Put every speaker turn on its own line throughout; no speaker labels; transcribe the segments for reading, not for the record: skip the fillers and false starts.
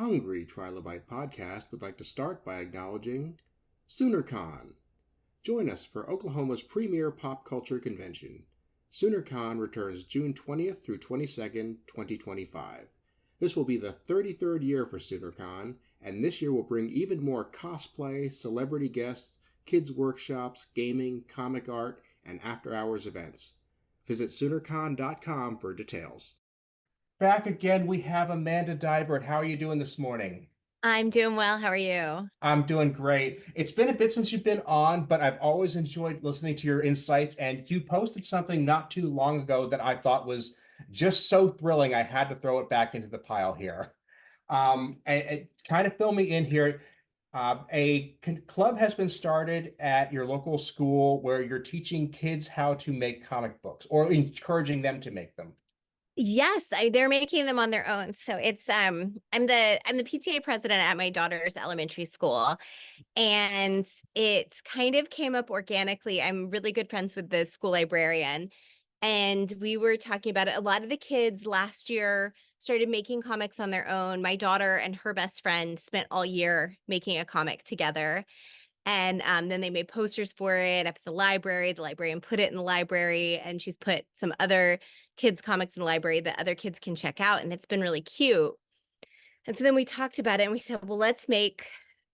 Hungry Trilobyte podcast would like to start by acknowledging SoonerCon. Join us for Oklahoma's premier pop culture convention. SoonerCon returns June 20th through 22nd, 2025. This will be the 33rd year for SoonerCon, and this year will bring even more cosplay, celebrity guests, kids workshops, gaming, comic art, and after-hours events. Visit SoonerCon.com for details. Back again, we have Amanda Deibert. How are you doing this morning?
I'm doing well. How are you?
I'm doing great. It's been a bit since you've been on, but I've always enjoyed listening to your insights. And you posted something not too long ago that I thought was just so thrilling. I had to throw it back into the pile here. And kind of fill me in here. Club has been started at your local school where you're teaching kids how to make comic books or encouraging them to make them.
Yes, they're making them on their own. So it's I'm the PTA president at my daughter's elementary school, and it kind of came up organically. I'm really good friends with the school librarian, and we were talking about it. A lot of the kids last year started making comics on their own. My daughter and her best friend spent all year making a comic together. And then they made posters for it up at the library. The librarian put it in the library, and she's put some other kids' comics in the library that other kids can check out. And it's been really cute. And so then we talked about it and we said, well, let's make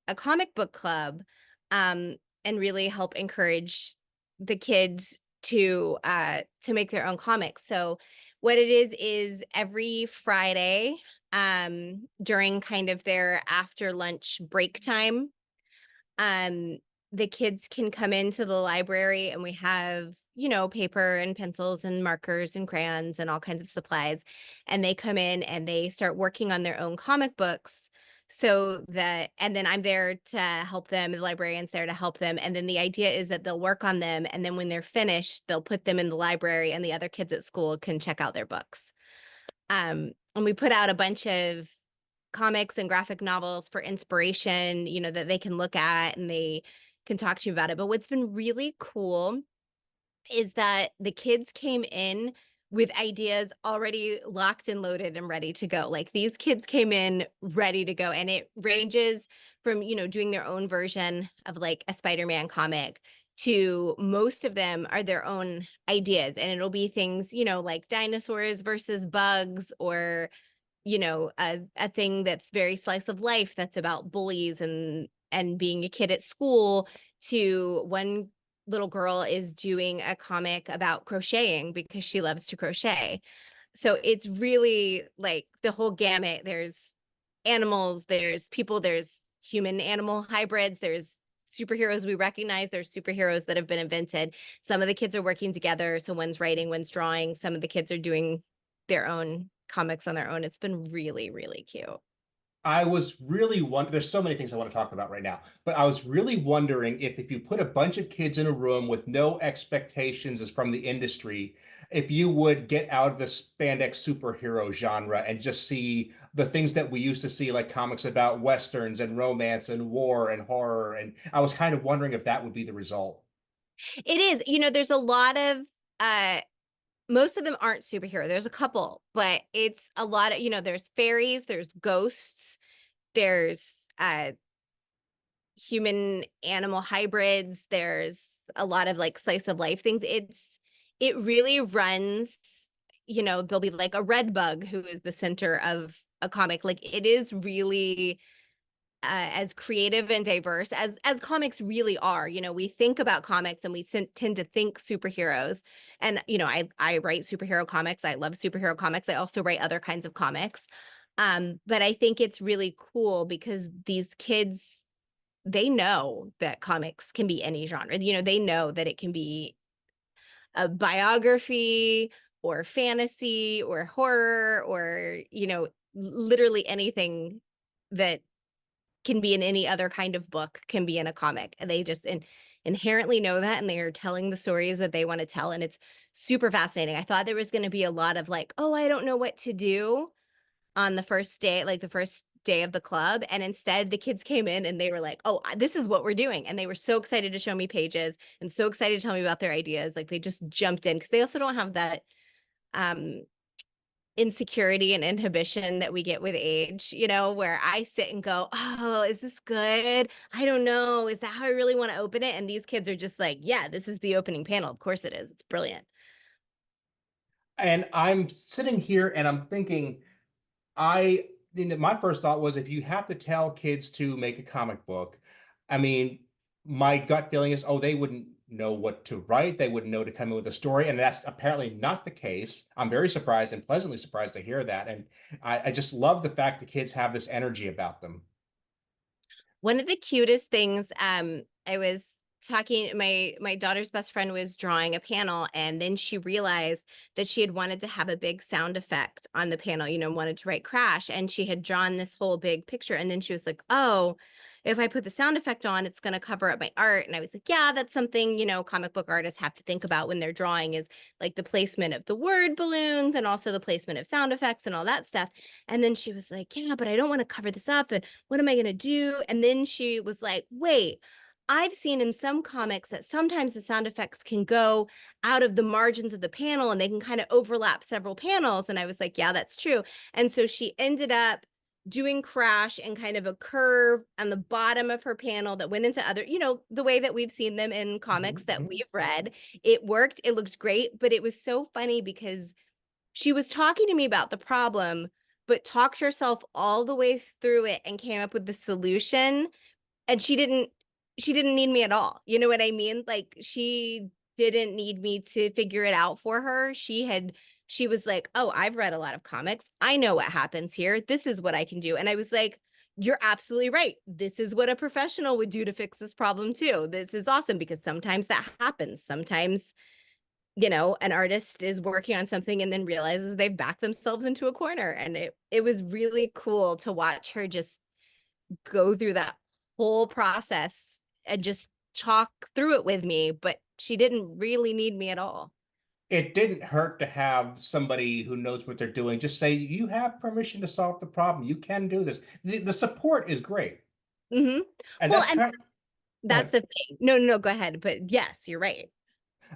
a comic book club and really help encourage the kids to make their own comics. So what it is every Friday during kind of their after lunch break time, um the kids can come into the library, and we have, paper and pencils and markers and crayons and all kinds of supplies, and they come in and they start working on their own comic books. And then I'm there to help them, the librarian's there to help them, and then the idea is that they'll work on them, and then when they're finished they'll put them in the library and the other kids at school can check out their books. And we put out a bunch of comics and graphic novels for inspiration, that they can look at and they can talk to you about it. But what's been really cool is that the kids came in with ideas already locked and loaded and ready to go. Like, these kids came in ready to go, and it ranges from, doing their own version of like a Spider-Man comic to most of them are their own ideas. And it'll be things, like dinosaurs versus bugs, or a thing that's very slice of life that's about bullies and being a kid at school, to one little girl is doing a comic about crocheting because she loves to crochet. So it's really like the whole gamut. There's animals, there's people, there's human animal hybrids, there's superheroes we recognize, there's superheroes that have been invented. Some of the kids are working together, so one's writing, one's drawing. Some of the kids are doing their own comics on their own. It's been really, really cute.
I was really wondering, there's so many things I want to talk about right now, but I was really wondering if you put a bunch of kids in a room with no expectations as from the industry, if you would get out of the spandex superhero genre and just see the things that we used to see, like comics about westerns and romance and war and horror. And I was kind of wondering if that would be the result.
It is, there's a lot of most of them aren't superhero. There's a couple, but it's a lot of, there's fairies, there's ghosts, there's human animal hybrids, there's a lot of like slice of life things. It really runs, there'll be like a red bug who is the center of a comic. Like, it is really as creative and diverse as comics really are. We think about comics and we tend to think superheroes. And, I write superhero comics. I love superhero comics. I also write other kinds of comics. But I think it's really cool because these kids, they know that comics can be any genre. They know that it can be a biography or fantasy or horror or, literally anything that can be in any other kind of book can be in a comic. And they just inherently know that, and they are telling the stories that they want to tell. And it's super fascinating. I thought there was going to be a lot of like, oh, I don't know what to do on the first day, like the first day of the club. And instead the kids came in and they were like, oh, this is what we're doing. And they were so excited to show me pages and so excited to tell me about their ideas. Like, they just jumped in because they also don't have that insecurity and inhibition that we get with age, where I sit and go, "Oh, is this good? I don't know. Is that how I really want to open it?" And these kids are just like, "Yeah, this is the opening panel. Of course it is. It's brilliant."
And I'm sitting here and I'm thinking, my first thought was if you have to tell kids to make a comic book, I mean, my gut feeling is, oh, they wouldn't know what to write. They wouldn't know to come in with a story. And that's apparently not the case. I'm very surprised and pleasantly surprised to hear that. And I just love the fact the kids have this energy about them.
One of the cutest things, I was talking, my daughter's best friend was drawing a panel, and then she realized that she had wanted to have a big sound effect on the panel, wanted to write crash, and she had drawn this whole big picture, and then she was like, "Oh, if I put the sound effect on, it's going to cover up my art." And I was like, "Yeah, that's something, comic book artists have to think about when they're drawing, is like the placement of the word balloons and also the placement of sound effects and all that stuff." And then she was like, "Yeah, but I don't want to cover this up, and what am I going to do?" And then she was like, "Wait, I've seen in some comics that sometimes the sound effects can go out of the margins of the panel and they can kind of overlap several panels." And I was like, "Yeah, that's true." And so she ended up doing crash and kind of a curve on the bottom of her panel that went into other, the way that we've seen them in comics that we've read. It worked. It looked great, but it was so funny because she was talking to me about the problem, but talked herself all the way through it and came up with the solution. And she didn't need me at all. You know what I mean? Like, she didn't need me to figure it out for her. She was like, "Oh, I've read a lot of comics. I know what happens here. This is what I can do." And I was like, "You're absolutely right. This is what a professional would do to fix this problem too. This is awesome," because sometimes that happens. Sometimes, an artist is working on something and then realizes they've backed themselves into a corner. And it was really cool to watch her just go through that whole process and just talk through it with me, but she didn't really need me at all.
It didn't hurt to have somebody who knows what they're doing just say, you have permission to solve the problem. You can do this. The support is great.
Hmm.
And
Well,
that's
and
kind of, go
that's
ahead.
the thing. No, no, no, go ahead. But yes, you're right.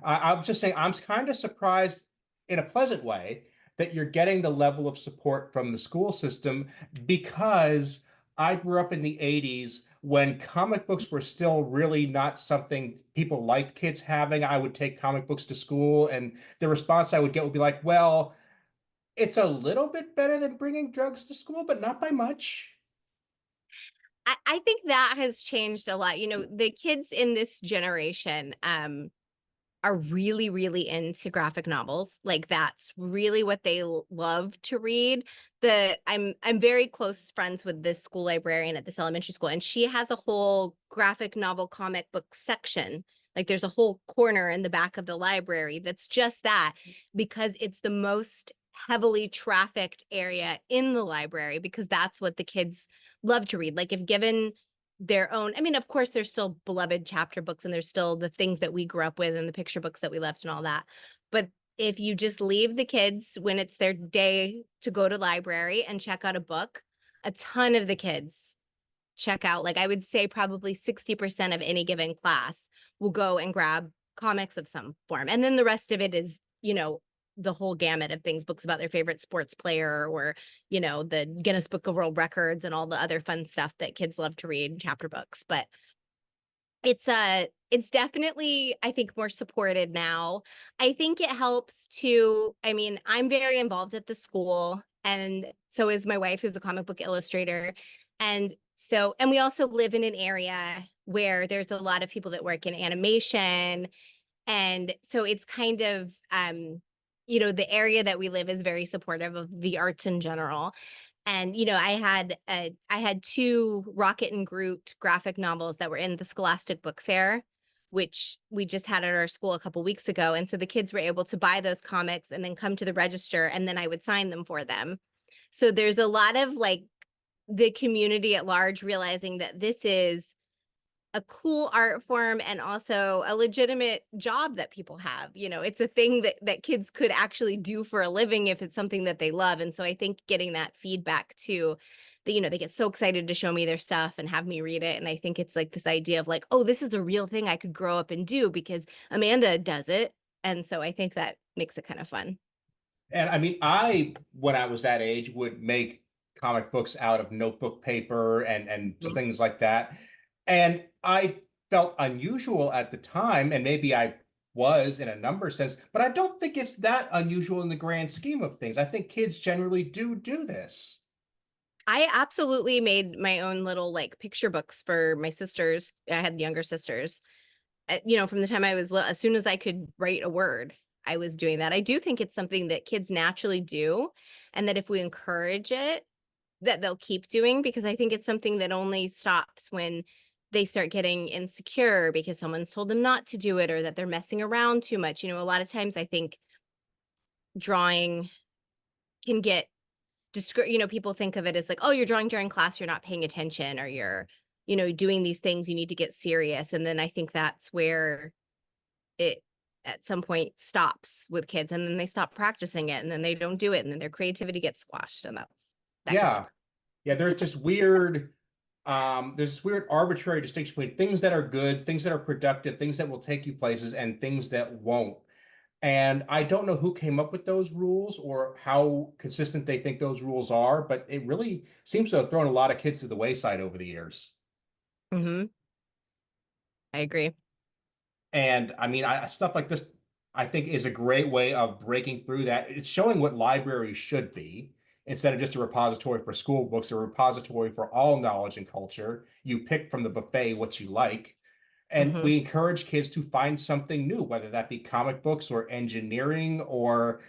I'm just saying, I'm kind of surprised in a pleasant way that you're getting the level of support from the school system because I grew up in the 80s when comic books were still really not something people liked kids having. I would take comic books to school, and the response I would get would be like, well, it's a little bit better than bringing drugs to school, but not by much.
I think that has changed a lot. The kids in this generation, are really, really into graphic novels. Like, that's really what they love to read. I'm very close friends with this school librarian at this elementary school, and she has a whole graphic novel comic book section. Like, there's a whole corner in the back of the library that's just that, because it's the most heavily trafficked area in the library, because that's what the kids love to read. Like, if given their own, I mean, of course there's still beloved chapter books and there's still the things that we grew up with and the picture books that we left and all that, but if you just leave the kids when it's their day to go to library and check out a book, a ton of the kids check out, like, I would say probably 60% of any given class will go and grab comics of some form, and then the rest of it is, the whole gamut of things, books about their favorite sports player, or the Guinness Book of World Records and all the other fun stuff that kids love to read, chapter books. But it's definitely, I think, more supported now. I think it helps to, I mean, I'm very involved at the school, and so is my wife, who's a comic book illustrator. And we also live in an area where there's a lot of people that work in animation. And so it's kind of, the area that we live is very supportive of the arts in general. And, I had two Rocket and Groot graphic novels that were in the Scholastic Book Fair, which we just had at our school a couple weeks ago. And so the kids were able to buy those comics and then come to the register, and then I would sign them for them. So there's a lot of, like, the community at large realizing that this is a cool art form and also a legitimate job that people have. It's a thing that kids could actually do for a living if it's something that they love. And so I think getting that feedback too, that, they get so excited to show me their stuff and have me read it. And I think it's like this idea of like, oh, this is a real thing I could grow up and do because Amanda does it. And so I think that makes it kind of fun.
And I mean, when I was that age, would make comic books out of notebook paper and
Mhm.
things like that. And I felt unusual at the time, and maybe I was in a number sense, but I don't think it's that unusual in the grand scheme of things. I think kids generally do this.
I absolutely made my own little like picture books for my sisters. I had younger sisters. From the time I was as soon as I could write a word, I was doing that. I do think it's something that kids naturally do, and that if we encourage it, that they'll keep doing, because I think it's something that only stops when they start getting insecure because someone's told them not to do it, or that they're messing around too much. A lot of times I think drawing can get people think of it as like, oh, you're drawing during class, you're not paying attention, or you're, doing these things, you need to get serious. And then I think that's where it at some point stops with kids, and then they stop practicing it, and then they don't do it, and then their creativity gets squashed, and that gets.
Yeah. Yeah, there's this weird arbitrary distinction between things that are good, things that are productive, things that will take you places, and things that won't. And I don't know who came up with those rules or how consistent they think those rules are, but it really seems to have thrown a lot of kids to the wayside over the years.
Hmm. I agree.
And I mean, stuff like this, I think, is a great way of breaking through that. It's showing what libraries should be instead of just a repository for school books, a repository for all knowledge and culture. You pick from the buffet what you like. And
Hmm.
we encourage kids to find something new, whether that be comic books or engineering or,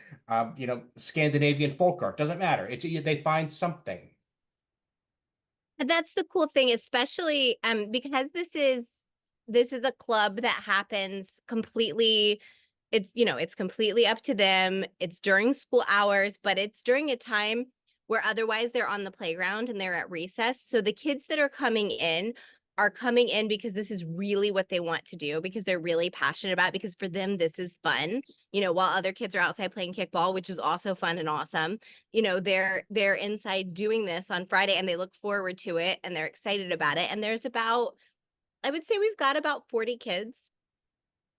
Scandinavian folk art. Doesn't matter. They find something.
And that's the cool thing, especially because this is a club that happens completely. It's completely up to them. It's during school hours, but it's during a time where otherwise they're on the playground and they're at recess. So the kids that are coming in because this is really what they want to do, because they're really passionate about it, because for them this is fun. While other kids are outside playing kickball, which is also fun and awesome. They're inside doing this on Friday, and they look forward to it, and they're excited about it. And there's about, I would say we've got about 40 kids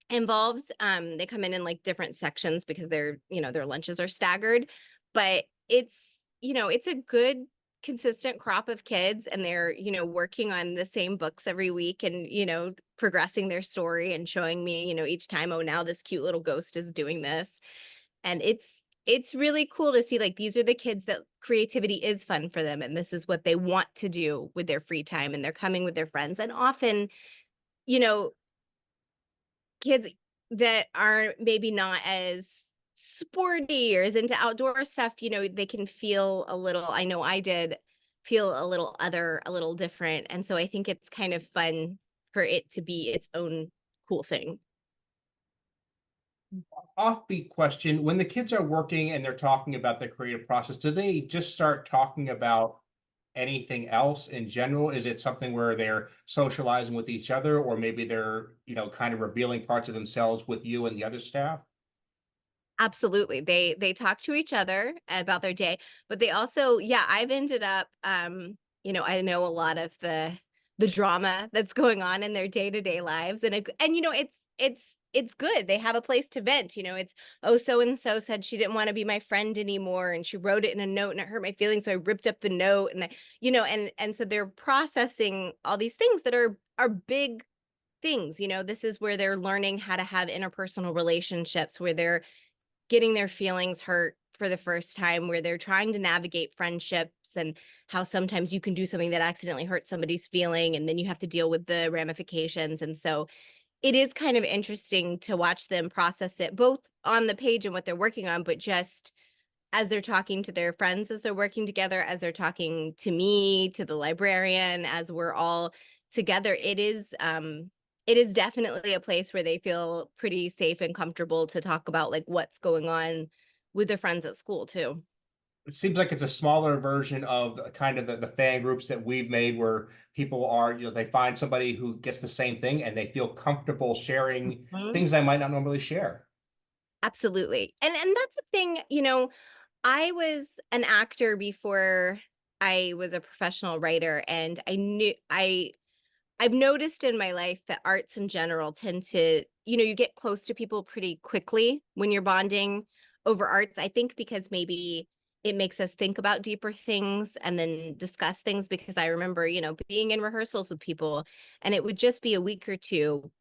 involved. They come in like different sections because their lunches are staggered, but it's a good consistent crop of kids, and they're working on the same books every week, and progressing their story and showing me each time, oh, now this cute little ghost is doing this. And it's really cool to see, like, these are the kids that creativity is fun for them, and this is what they want to do with their free time, and they're coming with their friends. And often, you know, kids that are maybe not as sporty or as into outdoor stuff, they can feel a little, I know I did feel a little other, a little different. And so I think it's kind of fun for it to be its own cool thing.
Offbeat question. When the kids are working and they're talking about their creative process, do they just start talking about anything else in general? Is it something where they're socializing with each other, or maybe they're, kind of revealing parts of themselves with you and the other staff?
Absolutely. They talk to each other about their day, but they also, yeah, I've ended up I know a lot of the drama that's going on in their day-to-day lives, and it's good. They have a place to vent. It's, oh, so and so said she didn't want to be my friend anymore, and she wrote it in a note and it hurt my feelings, so I ripped up the note. And and so they're processing all these things that are big things. This is where they're learning how to have interpersonal relationships, where they're getting their feelings hurt for the first time, where they're trying to navigate friendships, and how sometimes you can do something that accidentally hurts somebody's feeling, and then you have to deal with the ramifications. And so it is kind of interesting to watch them process it, both on the page and what they're working on, but just as they're talking to their friends, as they're working together, as they're talking to me, to the librarian, as we're all together. It is definitely a place where they feel pretty safe and comfortable to talk about like what's going on with their friends at school too.
It seems like it's a smaller version of kind of the fan groups that we've made, where people are, they find somebody who gets the same thing and they feel comfortable sharing
Mhm.
things they might not normally share.
Absolutely. And that's the thing, I was an actor before I was a professional writer, and I've noticed in my life that arts in general tend to, you get close to people pretty quickly when you're bonding over arts. I think because maybe it makes us think about deeper things and then discuss things, because I remember, being in rehearsals with people and it would just be a week or two,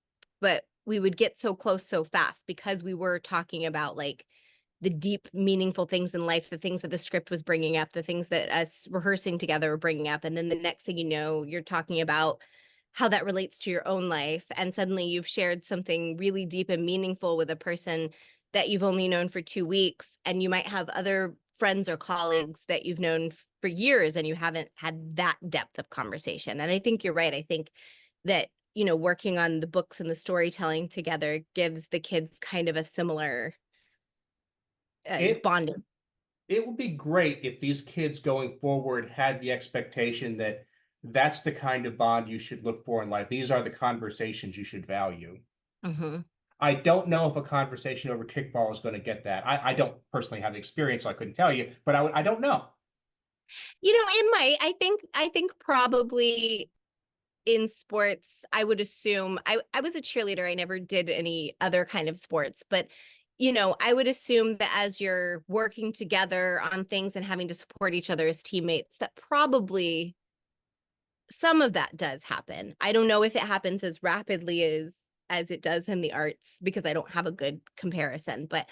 but we would get so close so fast because we were talking about like the deep, meaningful things in life, the things that the script was bringing up, the things that us rehearsing together were bringing up. And then the next thing you know, you're talking about how that relates to your own life. And suddenly you've shared something really deep and meaningful with a person that you've only known for 2 weeks. And you might have other friends or colleagues that you've known for years and you haven't had that depth of conversation. And I think you're right. I think that, working on the books and the storytelling together gives the kids kind of a similar
It
bonding.
it would be great if these kids going forward had the expectation that that's the kind of bond you should look for in life. These are the conversations you should value.
Mm-hmm.
I don't know if a conversation over kickball is going to get that. I don't personally have the experience, so I couldn't tell you, but I don't know.
It might. I think probably in sports, I would assume I was a cheerleader. I never did any other kind of sports, but I would assume that as you're working together on things and having to support each other as teammates, that probably some of that does happen. I don't know if it happens as rapidly as it does in the arts because I don't have a good comparison, but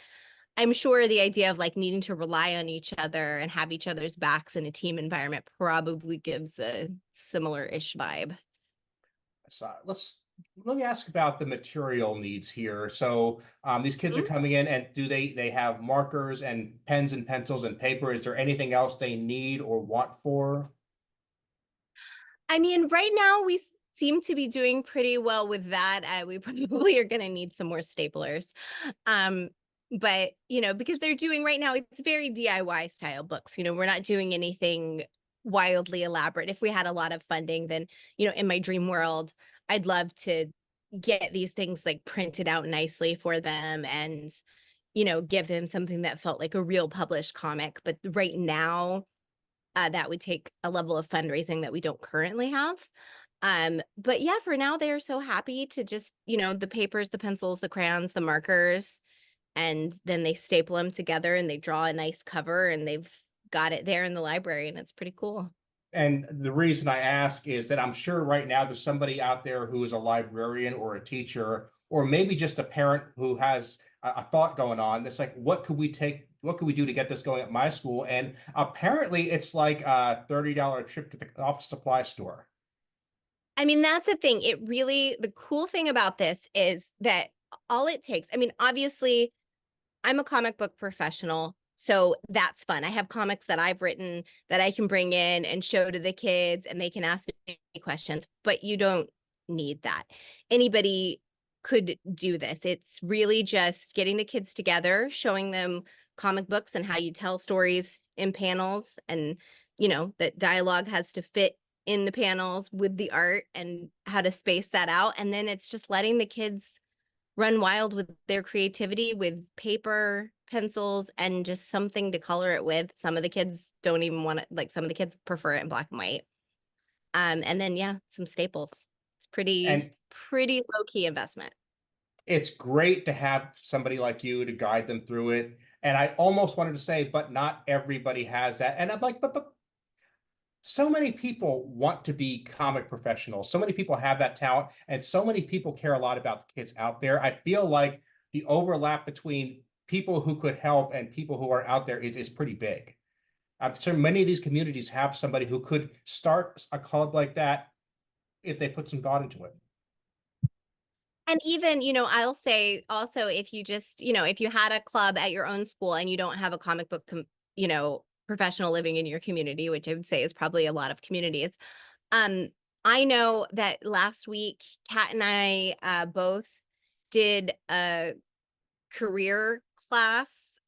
I'm sure the idea of like needing to rely on each other and have each other's backs in a team environment probably gives a similar-ish vibe.
So let me ask about the material needs here. So these kids are
Mhm.
coming in, and do they have markers and pens and pencils and paper? Is there anything else they need or want for?
I mean, right now we seem to be doing pretty well with that. We probably are going to need some more staplers. Um, but, because they're doing right now, it's very DIY style books. We're not doing anything wildly elaborate. If we had a lot of funding, then, in my dream world, I'd love to get these things like printed out nicely for them and, give them something that felt like a real published comic. But right now, that would take a level of fundraising that we don't currently have. But yeah, for now, they are so happy to just, the papers, the pencils, the crayons, the markers, and then they staple them together and they draw a nice cover and they've got it there in the library and it's pretty cool.
And the reason I ask is that I'm sure right now there's somebody out there who is a librarian or a teacher, or maybe just a parent who has a thought going on. That's like, what could we do to get this going at my school? And apparently it's like a $30 trip to the office supply store.
I mean, that's the thing. The cool thing about this is that all it takes, I mean, obviously, I'm a comic book professional, so that's fun. I have comics that I've written that I can bring in and show to the kids and they can ask me questions, but you don't need that. Anybody could do this. It's really just getting the kids together, showing them comic books and how you tell stories in panels and, that dialogue has to fit in the panels with the art and how to space that out. And then it's just letting the kids run wild with their creativity with paper, pencils, and just something to color it with. Some of the kids don't even want to, like, some of the kids prefer it in black and white. And then yeah, some staples. It's
And
pretty low key investment.
it's great to have somebody like you to guide them through it. And I almost wanted to say, but not everybody has that. And I'm like, but so many people want to be comic professionals. So many people have that talent, and so many people care a lot about the kids out there. I feel like the overlap between people who could help and people who are out there is pretty big. I'm sure many of these communities have somebody who could start a club like that if they put some thought into it.
And even, I'll say also if you just, if you had a club at your own school and you don't have a comic book, professional living in your community, which I would say is probably a lot of communities. Um, I know that last week, Kat and I both did a career class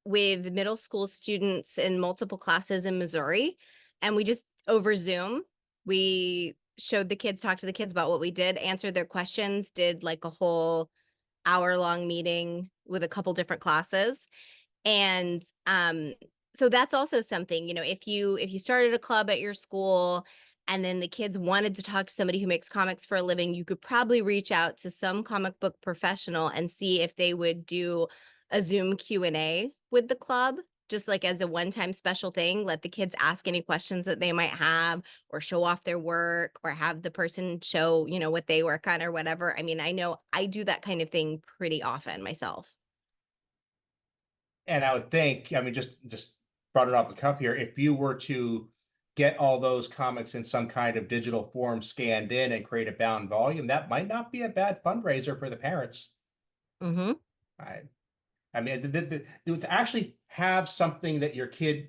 with middle school students in multiple classes in Missouri. And we just over Zoom, we showed the kids, talked to the kids about what we did, answered their questions, did like a whole hour-long meeting with a couple different classes. And so that's also something, if you started a club at your school and then the kids wanted to talk to somebody who makes comics for a living, you could probably reach out to some comic book professional and see if they would do a Zoom Q&A with the club, just like as a one-time special thing. Let the kids ask any questions that they might have, or show off their work, or have the person show, you know, what they work on or whatever. I mean, I know I do that kind of thing pretty often myself.
And I would think, I mean, just brought it off the cuff here, if you were to get all those comics in some kind of digital form scanned in and create a bound volume, that might not be a bad fundraiser for the parents.
Mm-hmm.
I mean, to actually have something that your kid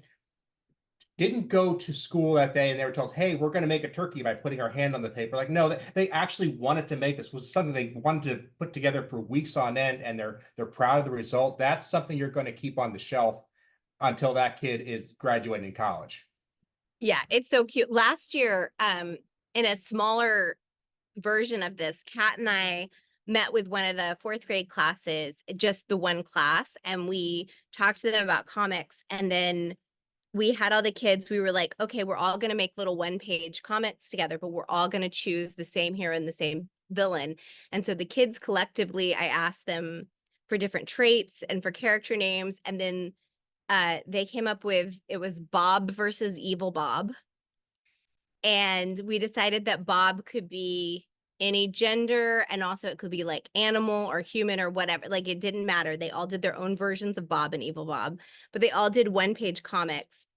didn't go to school that day and they were told, hey, we're going to make a turkey by putting our hand on the paper. Like, no, they actually wanted to make this, was something they wanted to put together for weeks on end, and they're proud of the result. That's something you're going to keep on the shelf until that kid is graduating college.
Yeah, it's so cute. Last year, in a smaller version of this, Kat and I met with one of the fourth grade classes, just the one class, and we talked to them about comics. And then we had all the kids, we were like, okay, we're all going to make little one-page comics together, but we're all going to choose the same hero and the same villain. And so the kids collectively, I asked them for different traits and for character names. And then they came up with, it was Bob versus Evil Bob. And we decided that Bob could be any gender, and also it could be like animal or human or whatever. Like, it didn't matter. They all did their own versions of Bob and Evil Bob, but they all did one-page comics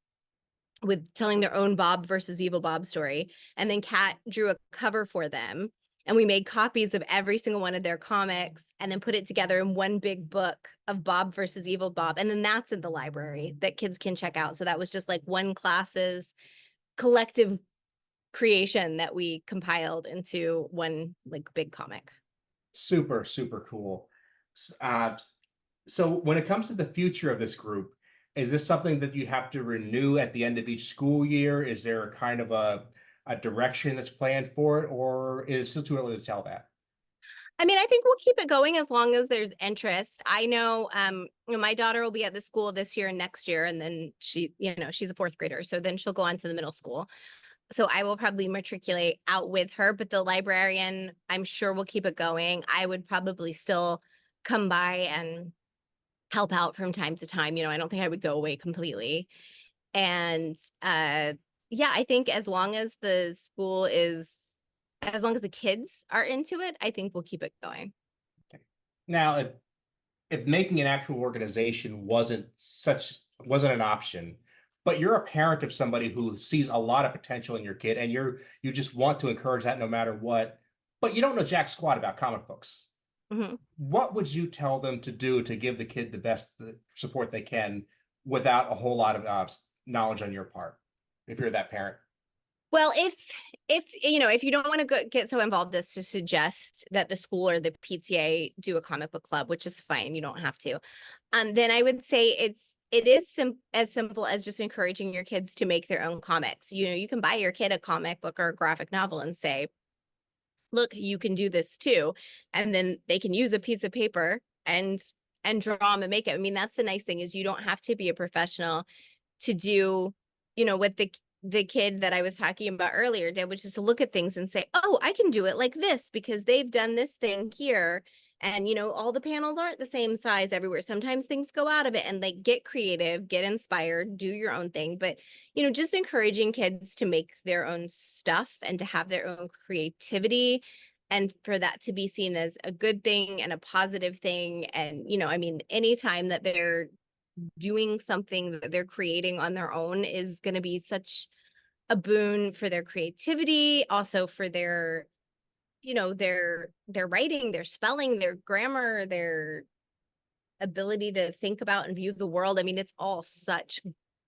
with telling their own Bob versus Evil Bob story. And then Kat drew a cover for them, and we made copies of every single one of their comics and then put it together in one big book of Bob versus Evil Bob. And then that's in the library that kids can check out. So that was just like one class's collective creation that we compiled into one like big comic.
Super, super cool. So when it comes to the future of this group, is this something that you have to renew at the end of each school year? Is there a kind of a direction that's planned for it, or is it still too early to tell that?
I mean, I think we'll keep it going as long as there's interest. I know, you know, my daughter will be at the school this year and next year, and then she, you know, she's a fourth grader, so then she'll go on to the middle school. So I will probably matriculate out with her, but the librarian, I'm sure will keep it going. I would probably still come by and help out from time to time. You know, I don't think I would go away completely. And yeah, I think as long as the school is, as long as the kids are into it, I think we'll keep it going.
Okay. Now, if making an actual organization wasn't an option, but you're a parent of somebody who sees a lot of potential in your kid, and you just want to encourage that no matter what, but you don't know jack squat about comic books.
Mm-hmm.
What would you tell them to do to give the kid the best support they can without a whole lot of knowledge on your part, if you're that parent?
Well, if you know, if you don't want to get so involved as to suggest that the school or the PTA do a comic book club, which is fine, you don't have to. Then I would say it is as simple as just encouraging your kids to make their own comics. You know, you can buy your kid a comic book or a graphic novel and say, look, you can do this too. And then they can use a piece of paper and draw them and make it. I mean, that's the nice thing, is you don't have to be a professional to do, you know, what the kid that I was talking about earlier did, which is to look at things and say, oh, I can do it like this because they've done this thing here. And, you know, all the panels aren't the same size everywhere. Sometimes things go out of it, and like, get creative, get inspired, do your own thing. But, you know, just encouraging kids to make their own stuff and to have their own creativity, and for that to be seen as a good thing and a positive thing. And, you know, I mean, anytime that they're doing something that they're creating on their own is going to be such a boon for their creativity, also for their, you know, their writing, their spelling, their grammar, their ability to think about and view the world. I mean, it's all such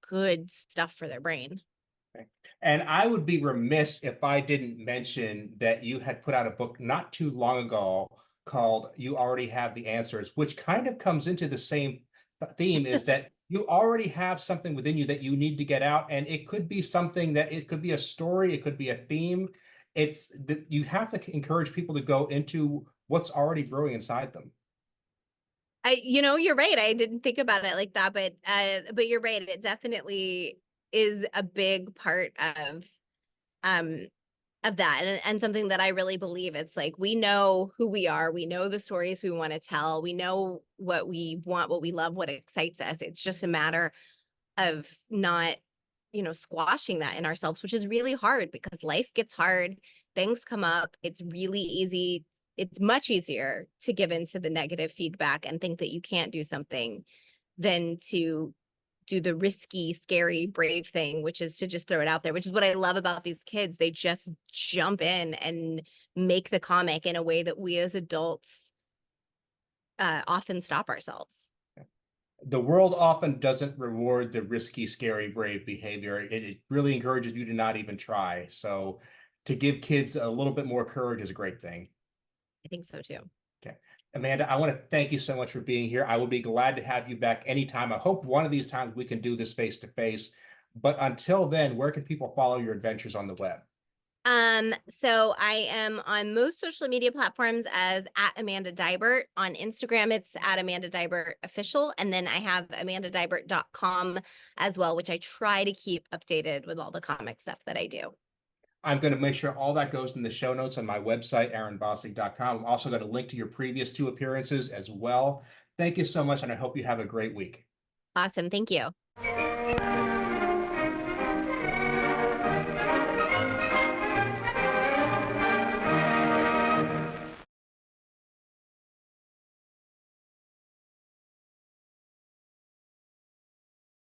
good stuff for their brain.
And I would be remiss if I didn't mention that you had put out a book not too long ago called You Already Have the Answers, which kind of comes into the same theme, is that you already have something within you that you need to get out. And it could be something that, it could be a story, it could be a theme. It's that you have to encourage people to go into what's already growing inside them.
You know, you're right. I didn't think about it like that, but you're right. It definitely is a big part of, um, of that, and something that I really believe. It's like, we know who we are, we know the stories we want to tell, we know what we want, what we love, what excites us. It's just a matter of not, squashing that in ourselves, which is really hard because life gets hard, things come up. It's really easy. It's much easier to give into the negative feedback and think that you can't do something than to do the risky, scary, brave thing, which is to just throw it out there, which is what I love about these kids. They just jump in and make the comic in a way that we as adults often stop ourselves.
The world often doesn't reward the risky, scary, brave behavior. It really encourages you to not even try. So to give kids a little bit more courage is a great thing.
I think so too.
Okay. Amanda, I want to thank you so much for being here. I will be glad to have you back anytime. I hope one of these times we can do this face to face. But until then, where can people follow your adventures on the web?
So I am on most social media platforms as @Amanda Deibert. On Instagram, it's @Amanda Deibert official. And then I have amandadeibert.com as well, which I try to keep updated with all the comic stuff that I do.
I'm going to make sure all that goes in the show notes on my website, aaronbossig.com. I'm also going to link to your previous 2 appearances as well. Thank you so much, and I hope you have a great week.
Awesome. Thank you.